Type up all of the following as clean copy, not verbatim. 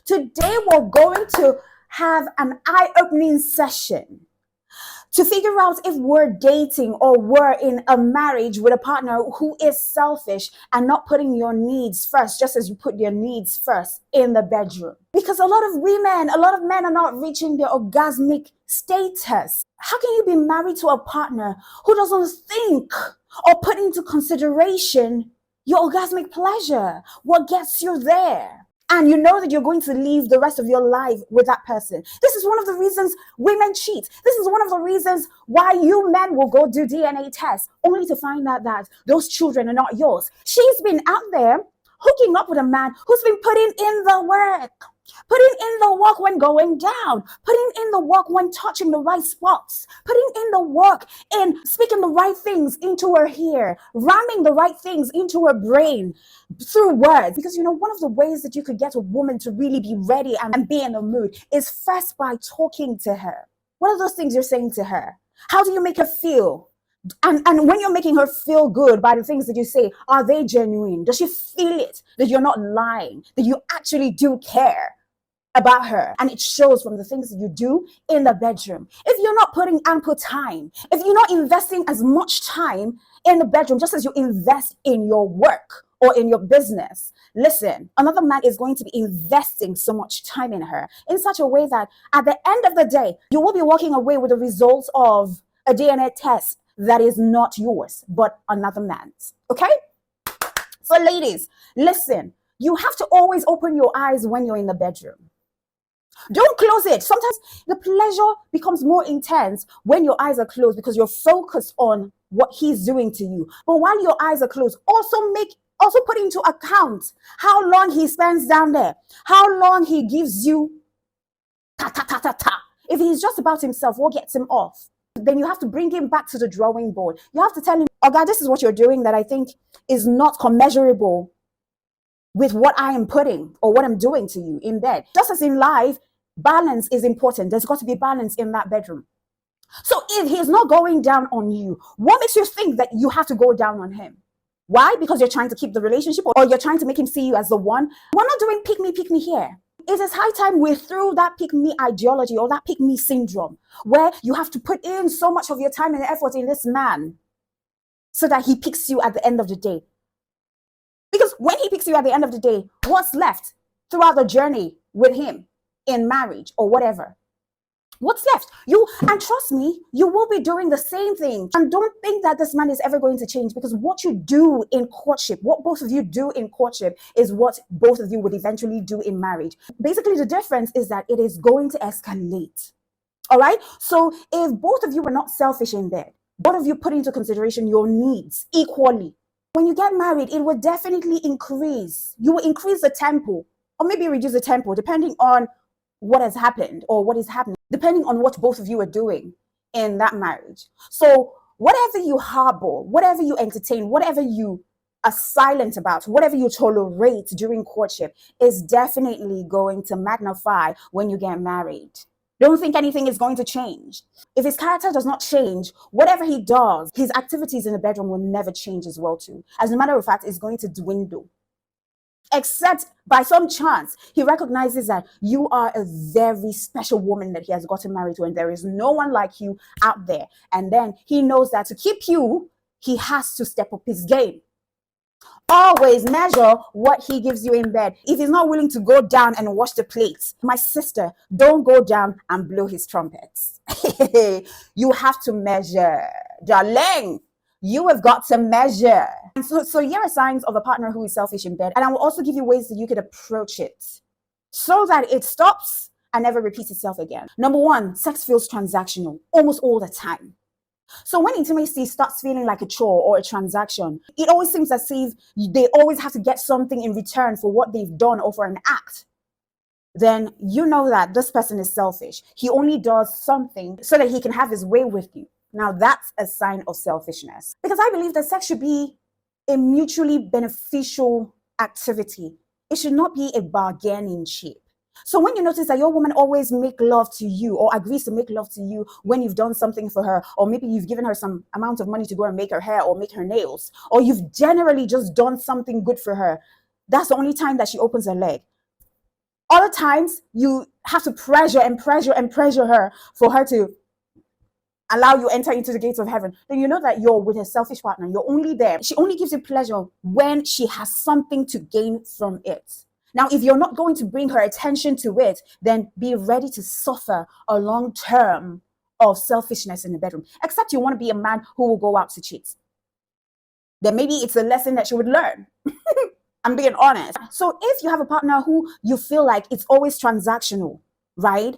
Today, we're going to have an eye-opening session to figure out if we're dating or we're in a marriage with a partner who is selfish and not putting your needs first, just as you put your needs first in the bedroom. Because a lot of women, a lot of men are not reaching their orgasmic status. How can you be married to a partner who doesn't think or put into consideration your orgasmic pleasure? What gets you there? And you know that you're going to live the rest of your life with that person. This is one of the reasons women cheat. This is one of the reasons why you men will go do DNA tests only to find out that those children are not yours. She's been out there hooking up with a man who's been putting in the work. Putting in the work when going down, putting in the work when touching the right spots, putting in the work in speaking the right things into her ear, ramming the right things into her brain through words. Because one of the ways that you could get a woman to really be ready and be in the mood is first by talking to her. What are those things you're saying to her? How do you make her feel? And when you're making her feel good by the things that you say, are they genuine? Does she feel it? That you're not lying? That you actually do care about her? And it shows from the things that you do in the bedroom. If you're not putting ample time, if you're not investing as much time in the bedroom, just as you invest in your work or in your business, listen, another man is going to be investing so much time in her in such a way that at the end of the day, you will be walking away with the results of a DNA test that is not yours, but another man's. Okay? So ladies, listen, you have to always open your eyes when you're in the bedroom. Don't close it. Sometimes the pleasure becomes more intense when your eyes are closed because you're focused on what he's doing to you. But while your eyes are closed, also put into account how long he spends down there, how long he gives you ta ta ta ta ta. If he's just about himself, what gets him off? Then you have to bring him back to the drawing board. You have to tell him, oh God, this is what you're doing that I think is not commensurable with what I am putting or what I'm doing to you in bed. Just as in life, balance is important. There's got to be balance in that bedroom. So if he's not going down on you, what makes you think that you have to go down on him? Why? Because you're trying to keep the relationship or you're trying to make him see you as the one? We're not doing pick me here. It is high time we threw that pick me ideology or that pick me syndrome where you have to put in so much of your time and effort in this man so that he picks you at the end of the day. Because when he picks you at the end of the day, what's left throughout the journey with him in marriage or whatever? What's left? And trust me, you will be doing the same thing. And don't think that this man is ever going to change, because what you do in courtship, what both of you do in courtship is what both of you would eventually do in marriage. Basically, the difference is that it is going to escalate. All right? So if both of you were not selfish in bed, both of you put into consideration your needs equally, when you get married, it will definitely increase. You will increase the tempo or maybe reduce the tempo depending on what has happened or what is happening, depending on what both of you are doing in that marriage. So whatever you harbor, whatever you entertain, whatever you are silent about, whatever you tolerate during courtship is definitely going to magnify when you get married. Don't think anything is going to change. If his character does not change, whatever he does, his activities in the bedroom will never change as well too. As a matter of fact, it's going to dwindle. Except by some chance, he recognizes that you are a very special woman that he has gotten married to, and there is no one like you out there. And then he knows that to keep you, he has to step up his game. Always measure what he gives you in bed. If he's not willing to go down and wash the plates, my sister, don't go down and blow his trumpets. You have to measure, darling. You have got to measure. And so here are signs of a partner who is selfish in bed. And I will also give you ways that you could approach it so that it stops and never repeats itself again. Number one, sex feels transactional almost all the time. So when intimacy starts feeling like a chore or a transaction, it always seems as if they always have to get something in return for what they've done or for an act. Then you know that this person is selfish. He only does something so that he can have his way with you. Now that's a sign of selfishness, because I believe that sex should be a mutually beneficial activity. It should not be a bargaining chip. So when you notice that your woman always make love to you or agrees to make love to you when you've done something for her, or maybe you've given her some amount of money to go and make her hair or make her nails, or you've generally just done something good for her, that's the only time that she opens her leg. Other times you have to pressure and pressure and pressure her for her to allow you enter into the gates of heaven. Then you know that you're with a selfish partner. You're only there. She only gives you pleasure when she has something to gain from it. Now, if you're not going to bring her attention to it, then be ready to suffer a long term of selfishness in the bedroom. Except you want to be a man who will go out to cheat. Then maybe it's a lesson that you would learn. I'm being honest. So if you have a partner who you feel like it's always transactional, right?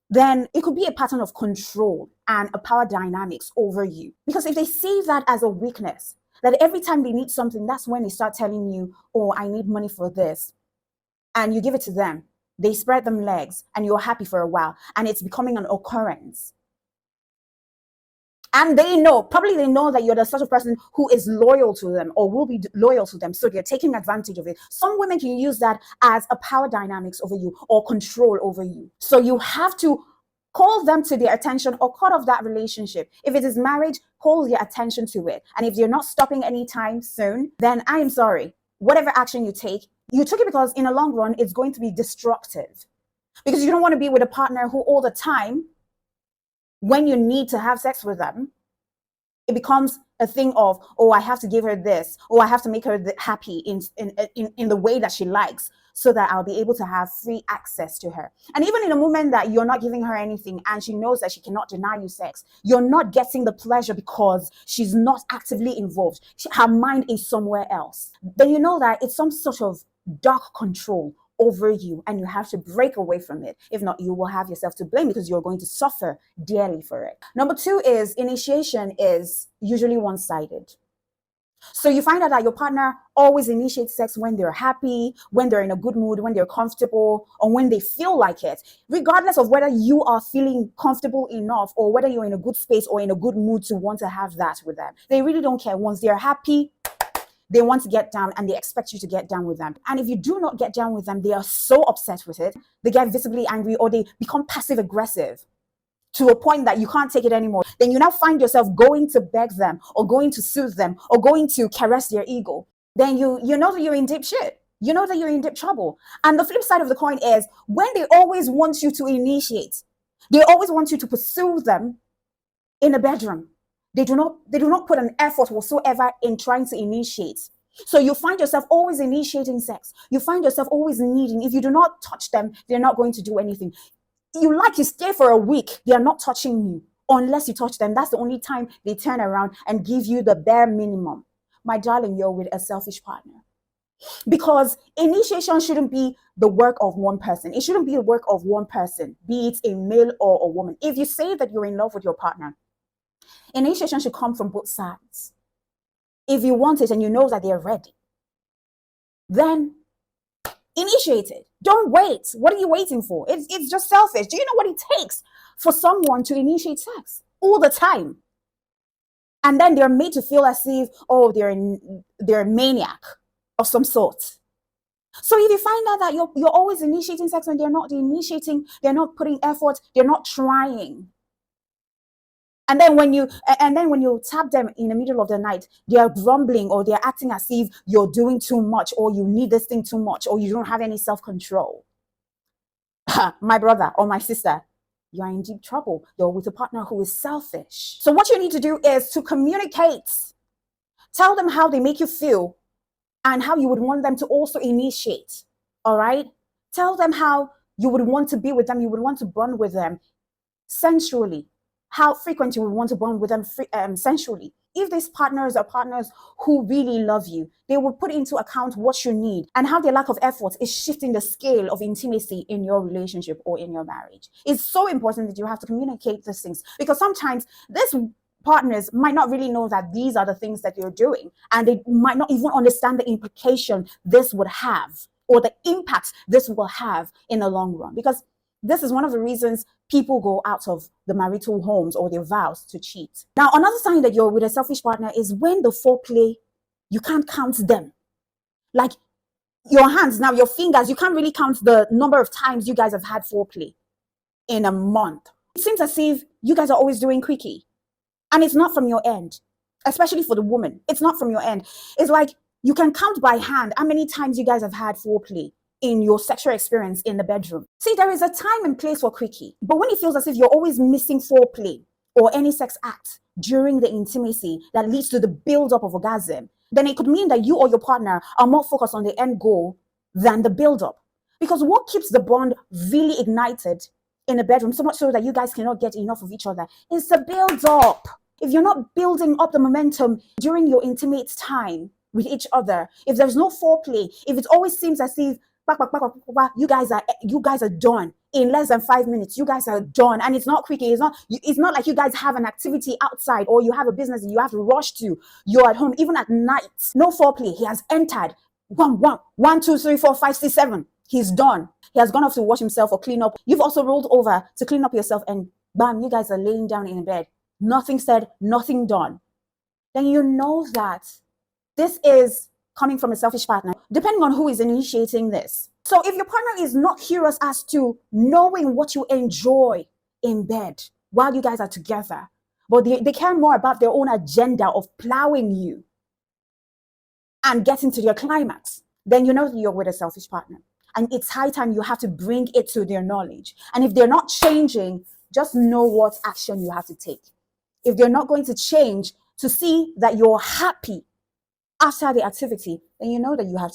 Then it could be a pattern of control and a power dynamics over you. Because if they see that as a weakness, that every time they need something, that's when they start telling you, oh, I need money for this. And you give it to them. They spread them legs and you're happy for a while. And it's becoming an occurrence. And they know that you're the sort of person who is loyal to them or will be loyal to them. So they're taking advantage of it. Some women can use that as a power dynamics over you or control over you. So you have to call them to their attention or cut off that relationship. If it is marriage, call your attention to it. And if you're not stopping anytime soon, then I am sorry. Whatever action you took it because in the long run, it's going to be destructive. Because you don't want to be with a partner who all the time, when you need to have sex with them, it becomes a thing of, oh, I have to give her this, or I have to make her happy in the way that she likes so that I'll be able to have free access to her. And even in a moment that you're not giving her anything and she knows that she cannot deny you sex, you're not getting the pleasure because she's not actively involved. Her mind is somewhere else. Then you know that it's some sort of dark control over you and you have to break away from it. If not, you will have yourself to blame because you're going to suffer dearly for it. Number 2 is initiation is usually one-sided. So you find out that your partner always initiates sex when they're happy, when they're in a good mood, when they're comfortable, or when they feel like it, regardless of whether you are feeling comfortable enough or whether you're in a good space or in a good mood to want to have that with them. They really don't care. Once they're happy, they want to get down and they expect you to get down with them. And if you do not get down with them, they are so upset with it. They get visibly angry or they become passive aggressive to a point that you can't take it anymore. Then you now find yourself going to beg them or going to soothe them or going to caress their ego. Then you know that you're in deep shit. You know that you're in deep trouble. And the flip side of the coin is when they always want you to initiate, they always want you to pursue them in the bedroom. They do not put an effort whatsoever in trying to initiate. So you find yourself always initiating sex. You find yourself always needing. If you do not touch them, they're not going to do anything. You stay for a week, they are not touching you unless you touch them. That's the only time they turn around and give you the bare minimum. My darling, you're with a selfish partner. Because initiation shouldn't be the work of one person. It shouldn't be the work of one person, be it a male or a woman. If you say that you're in love with your partner, initiation should come from both sides. If you want it and you know that they're ready, then initiate it. Don't wait. What are you waiting for? It's just selfish. Do you know what it takes for someone to initiate sex all the time? And then they're made to feel as if, oh, they're a maniac of some sort. So if you find out that you're always initiating sex when they're not initiating, they're not putting effort, they're not trying. And then when you tap them in the middle of the night, they are grumbling or they're acting as if you're doing too much or you need this thing too much or you don't have any self-control. My brother or my sister, you are in deep trouble. You're with a partner who is selfish. So what you need to do is to communicate. Tell them how they make you feel and how you would want them to also initiate. All right? Tell them how you would want to be with them. You would want to bond with them sensually. How frequent you would want to bond with them sensually. If these partners are partners who really love you, they will put into account what you need and how their lack of effort is shifting the scale of intimacy in your relationship or in your marriage. It's so important that you have to communicate these things because sometimes these partners might not really know that these are the things that you're doing and they might not even understand the implication this would have or the impact this will have in the long run, because this is one of the reasons people go out of the marital homes or their vows to cheat. Now, another sign that you're with a selfish partner is when the foreplay, you can't count them. Like your hands, now your fingers, you can't really count the number of times you guys have had foreplay in a month. It seems as if you guys are always doing quickie. And it's not from your end, especially for the woman. It's not from your end. It's like you can count by hand how many times you guys have had foreplay in your sexual experience in the bedroom. See, there is a time and place for quickie, but when it feels as if you're always missing foreplay or any sex act during the intimacy that leads to the build-up of orgasm, then it could mean that you or your partner are more focused on the end goal than the build-up. Because what keeps the bond really ignited in the bedroom, so much so that you guys cannot get enough of each other, is the build-up. If you're not building up the momentum during your intimate time with each other, if there's no foreplay, if it always seems as if you guys are done in less than 5 minutes, you guys are done, and it's not quickie, it's not like you guys have an activity outside or you have a business that you have to rush to, you're at home, even at night, no foreplay, he has entered, one, two, three, four, five, six, seven, he's done, he has gone off to wash himself or clean up, you've also rolled over to clean up yourself, and bam, you guys are laying down in bed, nothing said, nothing done, then you know that this is coming from a selfish partner, depending on who is initiating this. So if your partner is not curious as to knowing what you enjoy in bed while you guys are together, but they care more about their own agenda of plowing you and getting to your climax, then you know that you're with a selfish partner. And it's high time you have to bring it to their knowledge. And if they're not changing, just know what action you have to take. If they're not going to change to see that you're happy after the activity, then you know that you have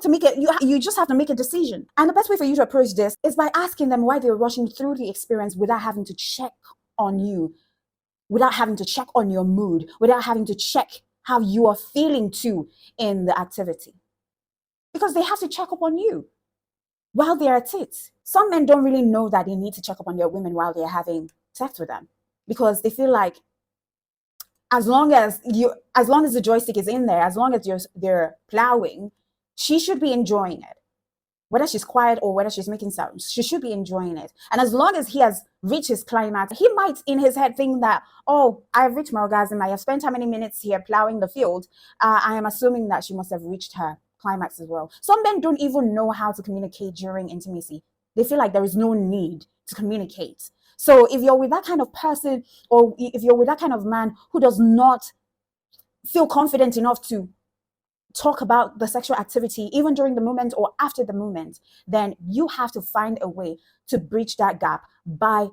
to make it, you just have to make a decision. And the best way for you to approach this is by asking them why they're rushing through the experience without having to check on you, without having to check on your mood, without having to check how you are feeling too in the activity. Because they have to check up on you while they're at it. Some men don't really know that they need to check up on their women while they're having sex with them, because they feel like as long as the joystick is in there, as long as they're plowing, she should be enjoying it. Whether she's quiet or whether she's making sounds, she should be enjoying it. And as long as he has reached his climax, he might in his head think that, oh, I've reached my orgasm, I have spent how many minutes here plowing the field, I am assuming that she must have reached her climax as well. Some men don't even know how to communicate during intimacy. They feel like there is no need to communicate. So if you're with that kind of person, or if you're with that kind of man who does not feel confident enough to talk about the sexual activity, even during the moment or after the moment, then you have to find a way to bridge that gap by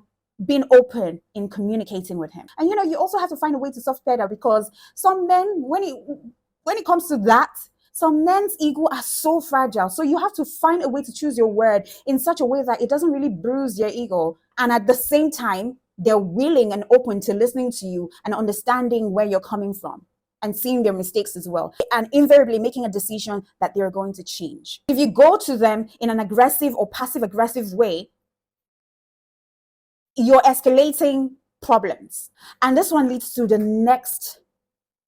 being open in communicating with him. And you also have to find a way to soft pedal, because some men, when it comes to that, some men's ego are so fragile. So you have to find a way to choose your word in such a way that it doesn't really bruise your ego. And at the same time, they're willing and open to listening to you and understanding where you're coming from and seeing their mistakes as well. And invariably making a decision that they're going to change. If you go to them in an aggressive or passive-aggressive way, you're escalating problems. And this one leads to the next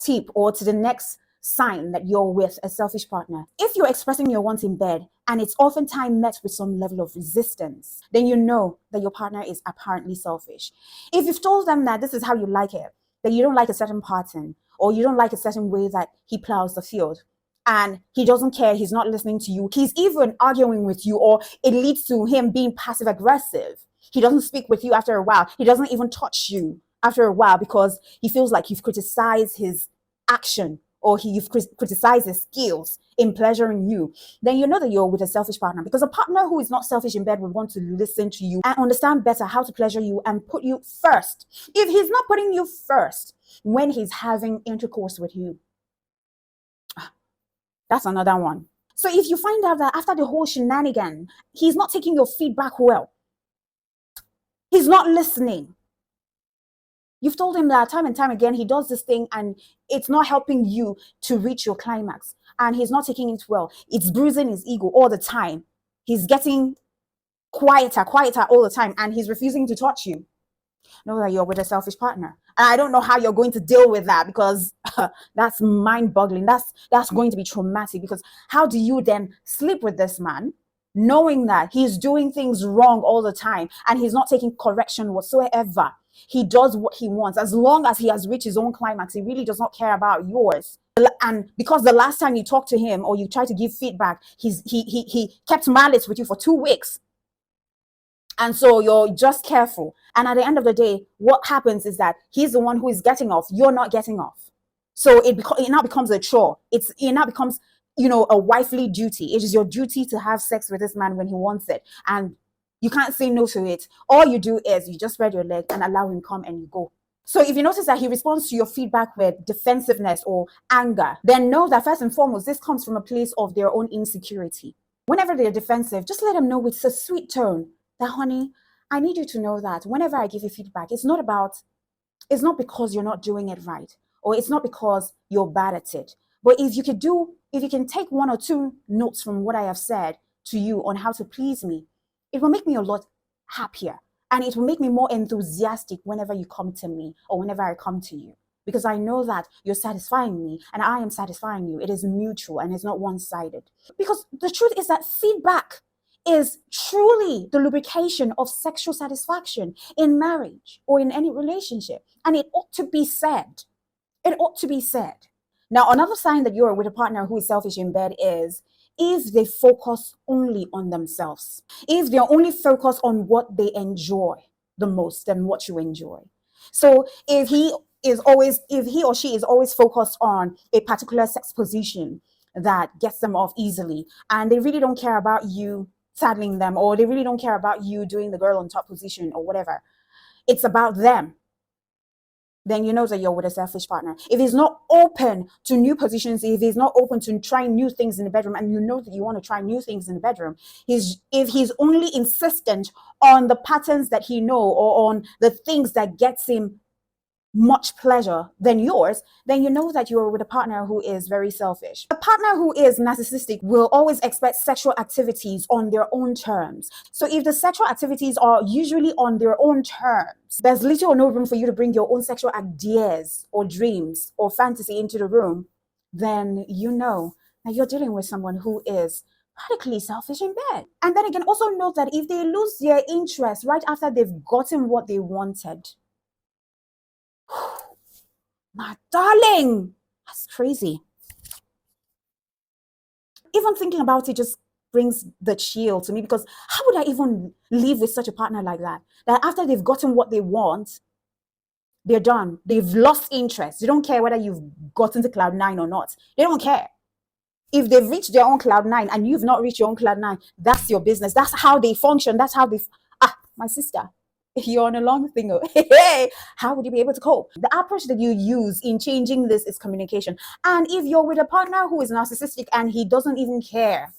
tip, or to the next sign that you're with a selfish partner. If you're expressing your wants in bed and it's oftentimes met with some level of resistance, then you know that your partner is apparently selfish. If you've told them that this is how you like it, that you don't like a certain pattern, or you don't like a certain way that he plows the field, and he doesn't care, he's not listening to you, he's even arguing with you, or it leads to him being passive aggressive. He doesn't speak with you after a while. He doesn't even touch you after a while because he feels like you've criticized his action, or you've criticized his skills in pleasuring you, then you know that you're with a selfish partner. Because a partner who is not selfish in bed would want to listen to you and understand better how to pleasure you and put you first. If he's not putting you first when he's having intercourse with you, that's another one. So if you find out that after the whole shenanigan, he's not taking your feedback well, he's not listening, you've told him that time and time again, he does this thing and it's not helping you to reach your climax, and he's not taking it well, it's bruising his ego all the time, he's getting quieter all the time, and he's refusing to touch you, know that you're with a selfish partner. And I don't know how you're going to deal with that, because that's mind-boggling. That's going to be traumatic, because how do you then sleep with this man knowing that he's doing things wrong all the time and he's not taking correction whatsoever? He does what he wants. As long as he has reached his own climax, he really does not care about yours. And because the last time you talked to him or you tried to give feedback, he kept malice with you for 2 weeks. And so you're just careful. And at the end of the day, what happens is that he's the one who is getting off. You're not getting off. So it now becomes a chore. It now becomes a wifely duty. It is your duty to have sex with this man when he wants it. And you can't say no to it. All you do is you just spread your leg and allow him come and you go. So if you notice that he responds to your feedback with defensiveness or anger, then know that first and foremost, this comes from a place of their own insecurity. Whenever they're defensive, just let them know with a sweet tone that, honey, I need you to know that whenever I give you feedback, it's not because you're not doing it right, or it's not because you're bad at it. But if you can take one or two notes from what I have said to you on how to please me, it will make me a lot happier. And it will make me more enthusiastic whenever you come to me or whenever I come to you. Because I know that you're satisfying me and I am satisfying you. It is mutual and it's not one-sided. Because the truth is that feedback is truly the lubrication of sexual satisfaction in marriage or in any relationship. And it ought to be said. It ought to be said. Now, another sign that you're with a partner who is selfish in bed is if they focus only on themselves, if they're only focused on what they enjoy the most than what you enjoy. So if he or she is always focused on a particular sex position that gets them off easily, and they really don't care about you saddling them, or they really don't care about you doing the girl on top position or whatever, it's about them, then you know that you're with a selfish partner. If he's not open to new positions, if he's not open to trying new things in the bedroom, and you know that you want to try new things in the bedroom, if he's only insistent on the patterns that he know or on the things that gets him much pleasure than yours, then you know that you're with a partner who is very selfish. A partner who is narcissistic will always expect sexual activities on their own terms. So if the sexual activities are usually on their own terms, there's little or no room for you to bring your own sexual ideas or dreams or fantasy into the room, then you know that you're dealing with someone who is radically selfish in bed. And then again, also note that if they lose their interest right after they've gotten what they wanted, my darling, that's crazy. Even thinking about it just brings the chill to me, because how would I even live with such a partner like that? That after they've gotten what they want, they're done. They've lost interest. They don't care whether you've gotten to cloud nine or not. They don't care. If they've reached their own cloud nine and you've not reached your own cloud nine, that's your business. That's how they function. That's how my sister, if you're on a long thing, how would you be able to cope? The approach that you use in changing this is communication. And if you're with a partner who is narcissistic and he doesn't even care,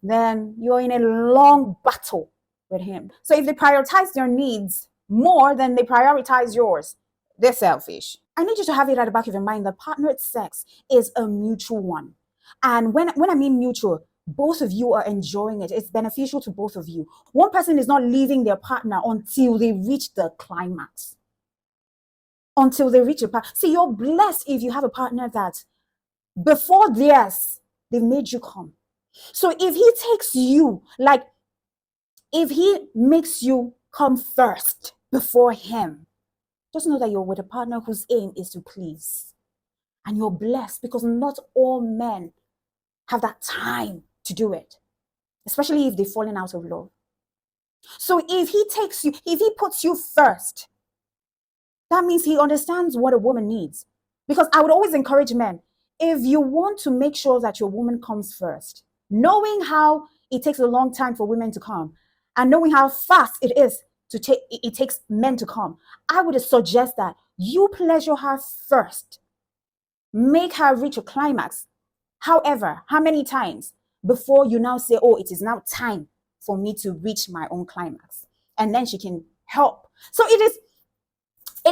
then you're in a long battle with him. So if they prioritize their needs more than they prioritize yours, they're selfish. I need you to have it at the back of your mind that partnered sex is a mutual one. And when I mean mutual, both of you are enjoying it. It's beneficial to both of you. One person is not leaving their partner until they reach the climax. Until they reach a part. See, you're blessed if you have a partner that before theirs, they've made you come. So if he takes you, like if he makes you come first before him, just know that you're with a partner whose aim is to please. And you're blessed because not all men have that time to do it, especially if they've fallen out of love. So if he puts you first, that means he understands what a woman needs. Because I would always encourage men, if you want to make sure that your woman comes first, knowing how it takes a long time for women to come and knowing how fast it takes men to come, I would suggest that you pleasure her first. Make her reach a climax. However, how many times before you now say, oh, it is now time for me to reach my own climax, and then she can help. So it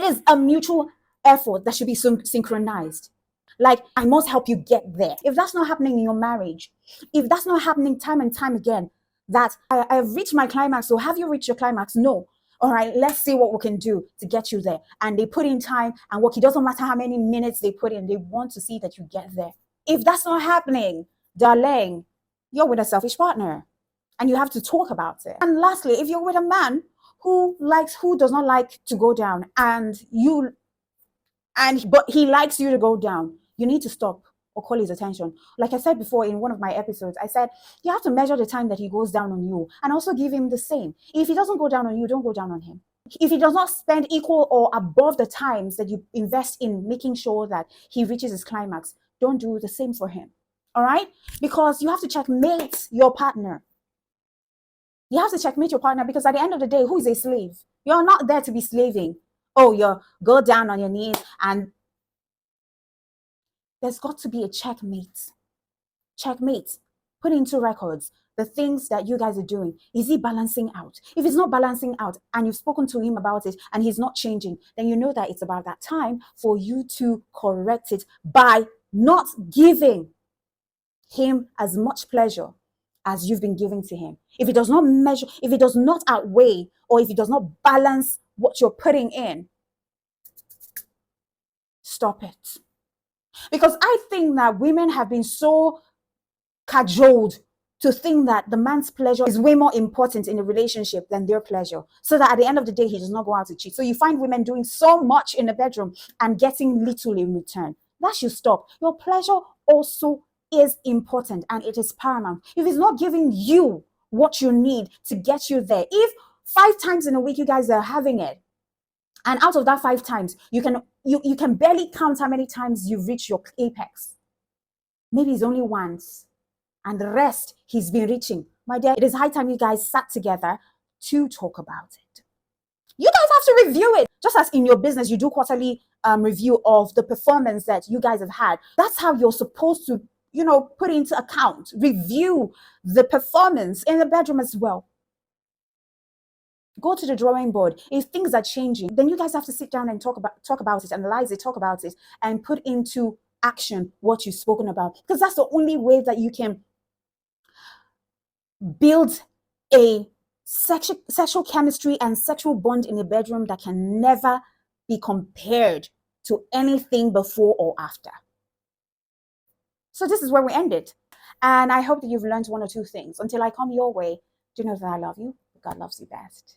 is a mutual effort that should be synchronized. Like, I must help you get there. If that's not happening in your marriage, if that's not happening time and time again, that I've reached my climax, so have you reached your climax? No. All right, let's see what we can do to get you there. And they put in time and work. It doesn't matter how many minutes they put in. They want to see that you get there. If that's not happening, darling, you're with a selfish partner and you have to talk about it. And lastly, if you're with a man who does not like to go down but he likes you to go down, you need to stop or call his attention. Like I said before in one of my episodes, I said you have to measure the time that he goes down on you and also give him the same. If he doesn't go down on you, don't go down on him. If he does not spend equal or above the times that you invest in making sure that he reaches his climax, don't do the same for him. All right? Because you have to checkmate your partner. You have to checkmate your partner because at the end of the day, who is a slave? You're not there to be slaving. Oh, you go down on your knees, and there's got to be a checkmate. Checkmate. Put into records the things that you guys are doing. Is he balancing out? If he's not balancing out and you've spoken to him about it and he's not changing, then you know that it's about that time for you to correct it by not giving him as much pleasure as you've been giving to him. If it does not measure, if it does not outweigh, or if it does not balance what you're putting in, stop it. Because I think that women have been so cajoled to think that the man's pleasure is way more important in a relationship than their pleasure, so that at the end of the day he does not go out to cheat. So you find women doing so much in the bedroom and getting little in return. That should stop. Your pleasure also is important and it is paramount. If it's not giving you what you need to get you there, if 5 times in a week you guys are having it, and out of that 5 times you can barely count how many times you've reached your apex, maybe it's only once, and the rest he's been reaching. My dear, it is high time you guys sat together to talk about it. You guys have to review it. Just as in your business, you do quarterly review of the performance that you guys have had. That's how you're supposed to, put into account, review the performance in the bedroom as well. Go to the drawing board. If things are changing, then you guys have to sit down and talk about it, analyze it, talk about it, and put into action what you've spoken about. Because that's the only way that you can build a sexual chemistry and sexual bond in the bedroom that can never be compared to anything before or after. So this is where we end it. And I hope that you've learned one or two things. Until I come your way, do know that I love you. God loves you best.